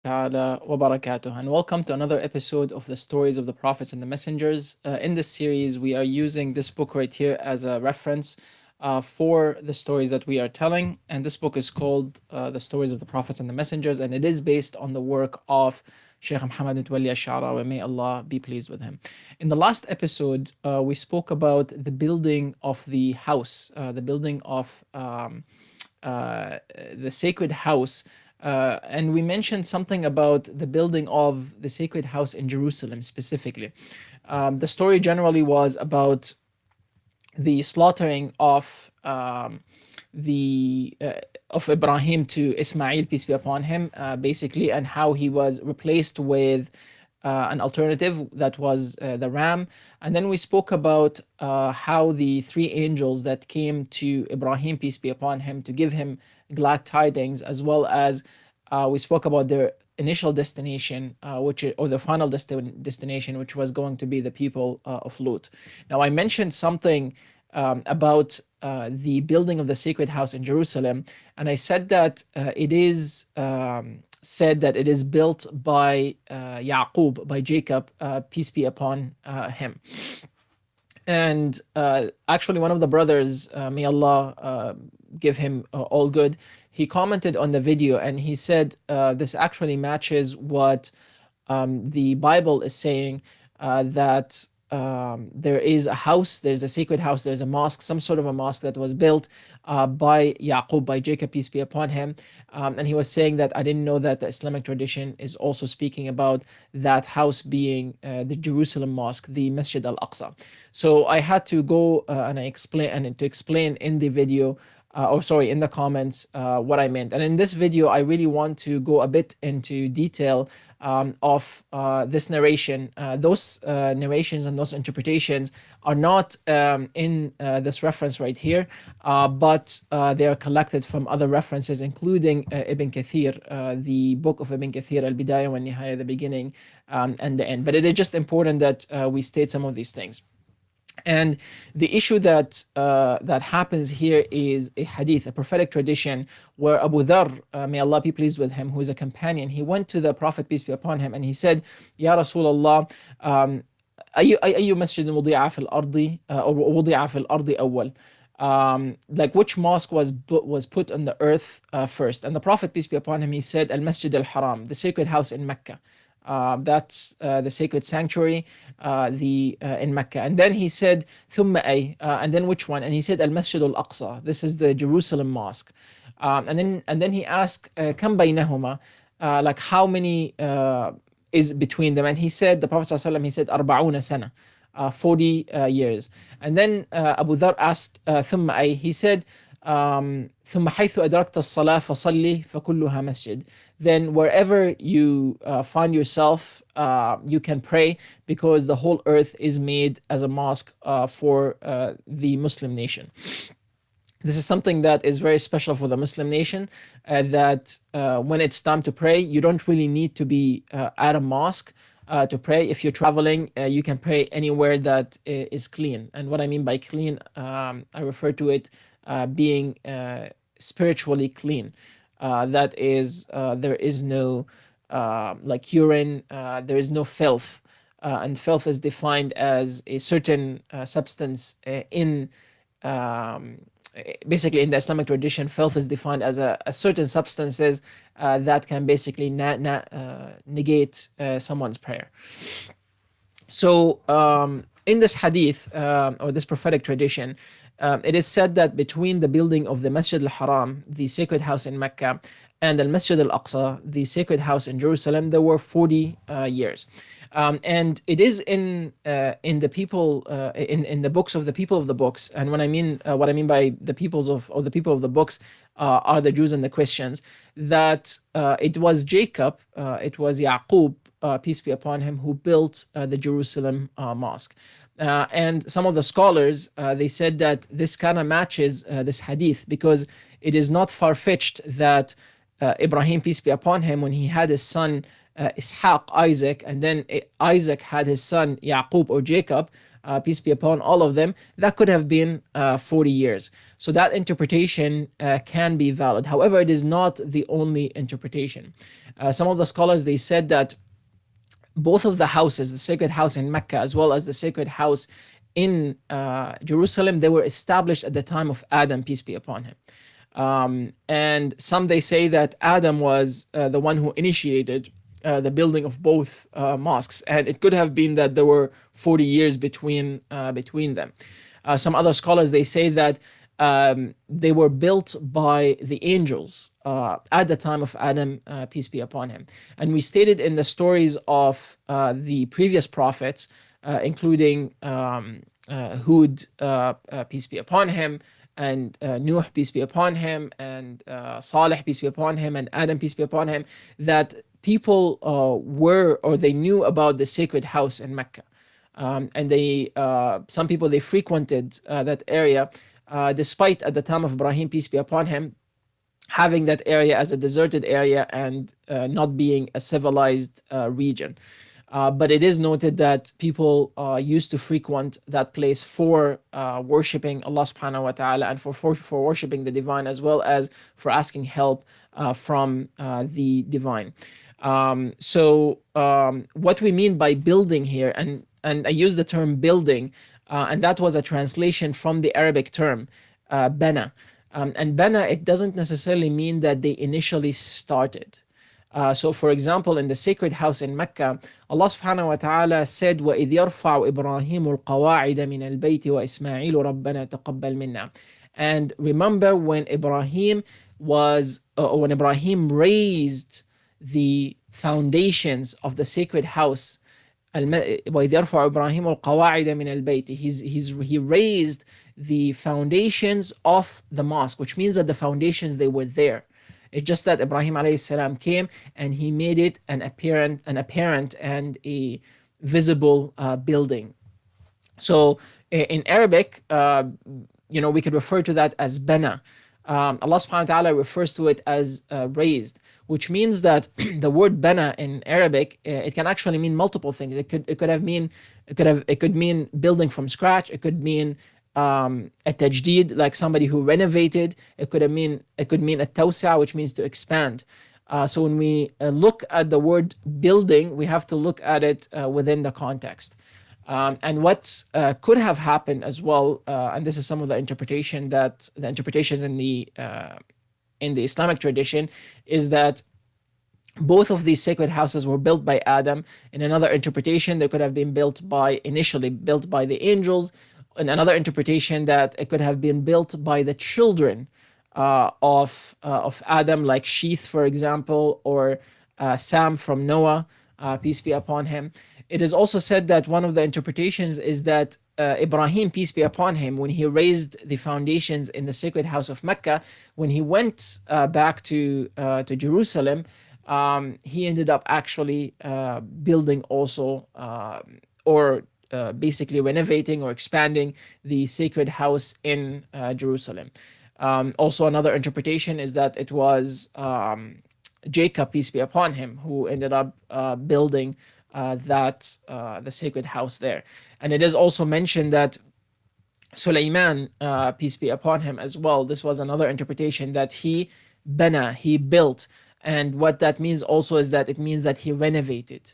Ta'ala wa barakatuh, and welcome to another episode of the stories of the prophets and the messengers. In this series, we are using this book right here as a reference for the stories that we are telling. And this book is called The Stories of the Prophets and the Messengers, and it is based on the work of Sheikh Muhammad Mutawalli Ash-Sha'rawi, may Allah be pleased with him. In the last episode, we spoke about the building of the house, the building of the sacred house. And we mentioned something about the building of the sacred house in Jerusalem specifically. The story generally was about the slaughtering the of Ibrahim to Ismael, peace be upon him, basically, and how he was replaced with an alternative that was the ram. And then we spoke about how the three angels that came to Ibrahim, peace be upon him, to give him glad tidings, as well as we spoke about their initial destination, or the final destination, which was going to be the people of Lut. Now, I mentioned something about the building of the sacred house in Jerusalem, and I said that it is said that it is built by Yaqoob, by Jacob, peace be upon him. And actually, one of the brothers, may Allah give him all good, he commented on the video and he said this actually matches what the Bible is saying, that there is a house, there's a sacred house, there's a mosque, some sort of a mosque that was built by Yaqub, by Jacob, peace be upon him. And he was saying that I didn't know that the Islamic tradition is also speaking about that house being the Jerusalem mosque, the Masjid al-Aqsa. So I had to go and I explain and to explain in the video, or sorry, in the comments, what I meant. And in this video, I really want to go a bit into detail of this narration. Those narrations and those interpretations are not in this reference right here, but they are collected from other references, including Ibn Kathir, the book of Ibn Kathir, Al-Bidayah wa Nihaya, the beginning and the end. But it is just important that we state some of these things. And the issue that that happens here is a hadith, a prophetic tradition, where Abu Dharr, may Allah be pleased with him, who is a companion, he went to the Prophet, peace be upon him, and he said, Ya Rasulullah, أي مسجد وضع في الأرض أو وضع في الأرض أول. Like, which mosque was put on the earth first? And the Prophet, peace be upon him, he said, Al Masjid al Haram, the sacred house in Mecca. That's the sacred sanctuary in Mecca. And then he said, ثم أي, and then which one? And he said, Al Masjid al Aqsa, this is the Jerusalem mosque. And then he asked, كم بينهما, like how many is between them? And he said, the Prophet ﷺ, he said, أربعون سنة, 40 years. And then Abu Dhar asked, ثم أي, he said, ثم حيث أدركت الصلاة فصلي فكلها مسجد. Then wherever you find yourself, you can pray, because the whole earth is made as a mosque for the Muslim nation. This is something that is very special for the Muslim nation, that when it's time to pray, you don't really need to be at a mosque to pray. If you're traveling, you can pray anywhere that is clean. And what I mean by clean, I refer to it being spiritually clean. That is, there is no like urine, there is no filth. And filth is defined as a certain substance in basically in the Islamic tradition. Filth is defined as a certain substances that can basically negate someone's prayer. So in this hadith, or this prophetic tradition, it is said that between the building of the Masjid al-Haram, the sacred house in Mecca, and the Masjid al-Aqsa, the sacred house in Jerusalem, there were 40 years. And it is in the people in the books of the people of the books. And when I mean what I mean by the peoples of, or the people of the books, are the Jews and the Christians. That it was Jacob, it was Yaqoob, peace be upon him, who built the Jerusalem mosque. And some of the scholars, they said that this kind of matches this hadith, because it is not far-fetched that Ibrahim, peace be upon him, when he had his son Ishaq, Isaac, and then Isaac had his son Yaqoob, or Jacob, peace be upon all of them, that could have been 40 years. So that interpretation can be valid. However, it is not the only interpretation. Some of the scholars, they said that both of the houses, the sacred house in Mecca as well as the sacred house in Jerusalem, they were established at the time of Adam, peace be upon him. And some, they say that Adam was the one who initiated the building of both mosques, and it could have been that there were 40 years between them. Some other scholars, they say that they were built by the angels at the time of Adam, peace be upon him. And we stated in the stories of the previous prophets, including Hud, peace be upon him, and Nuh, peace be upon him, and Saleh, peace be upon him, and Adam, peace be upon him, that people they knew about the sacred house in Mecca. And some people, they frequented that area, despite at the time of Ibrahim, peace be upon him, having that area as a deserted area and not being a civilized region. But it is noted that people used to frequent that place for worshipping Allah subhanahu wa ta'ala, and for worshipping the divine, as well as for asking help from the divine. So what we mean by building here, and I use the term building, and that was a translation from the Arabic term bana. And bana, it doesn't necessarily mean that they initially started. So for example, in the sacred house in Mecca, Allah subhanahu wa ta'ala said, وَإِذْ يَرْفَعُ إِبْرَاهِيمُ الْقَوَاعِدَ مِنَ الْبَيْتِ وَإِسْمَاعِيلُ رَبَّنَا تَقَبَّلْ مِنَّا. And remember when Ibrahim raised the foundations of the sacred house, وَإِذْ يَرْفَعُ إِبْرَاهِيمُ الْقَوَاعِدَ مِنَ الْبَيْتِ. He raised the foundations of the mosque, which means that the foundations, they were there. It's just that Ibrahim alayhi salam came and he made it an apparent and a visible building. So in Arabic, we could refer to that as bana. Allah subhanahu wa ta'ala refers to it as raised, which means that the word bana in Arabic, it can actually mean multiple things. It could mean building from scratch. It could mean a tajdeed, like somebody who renovated. It could mean a tawsa, which means to expand. So when we look at the word building, we have to look at it within the context. And what could have happened as well, and this is some of the interpretations in the Islamic tradition, is that both of these sacred houses were built by Adam. In another interpretation, they could have been initially built by the angels. In another interpretation, that it could have been built by the children of Adam, like Sheath, for example, or Sam from Noah, peace be upon him. It is also said that one of the interpretations is that Ibrahim, peace be upon him, when he raised the foundations in the sacred house of Mecca, when he went back to Jerusalem, he ended up actually building also, or basically renovating or expanding the sacred house in Jerusalem. Also, another interpretation is that it was Jacob, peace be upon him, who ended up building the sacred house there. And it is also mentioned that Soliman, peace be upon him as well, this was another interpretation, that he built. And what that means also is that it means that he renovated.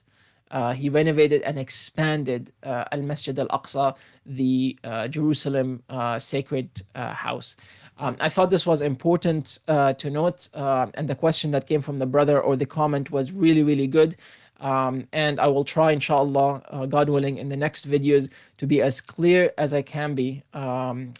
He renovated and expanded Al-Masjid Al-Aqsa, the Jerusalem sacred house. I thought this was important to note, and the question that came from the brother, or the comment, was really, really good. And I will try, inshallah, God willing, in the next videos to be as clear as I can be.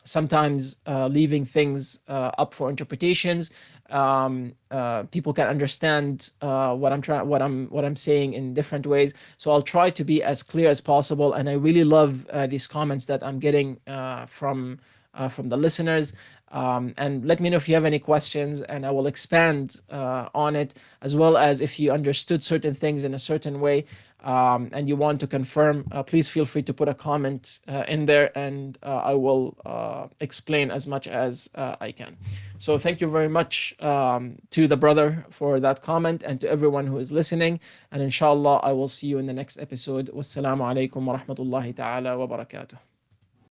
Sometimes leaving things up for interpretations. People can understand what I'm saying in different ways. So I'll try to be as clear as possible. And I really love these comments that I'm getting from the listeners. And let me know if you have any questions, and I will expand on it, as well as if you understood certain things in a certain way. and you want to confirm, please feel free to put a comment in there, and I will explain as much as I can. So thank you very much to the brother for that comment, and to everyone who is listening. And inshallah, I will see you in the next episode. Wassalamu alaikum wa rahmatullahi ta'ala wa barakatuh.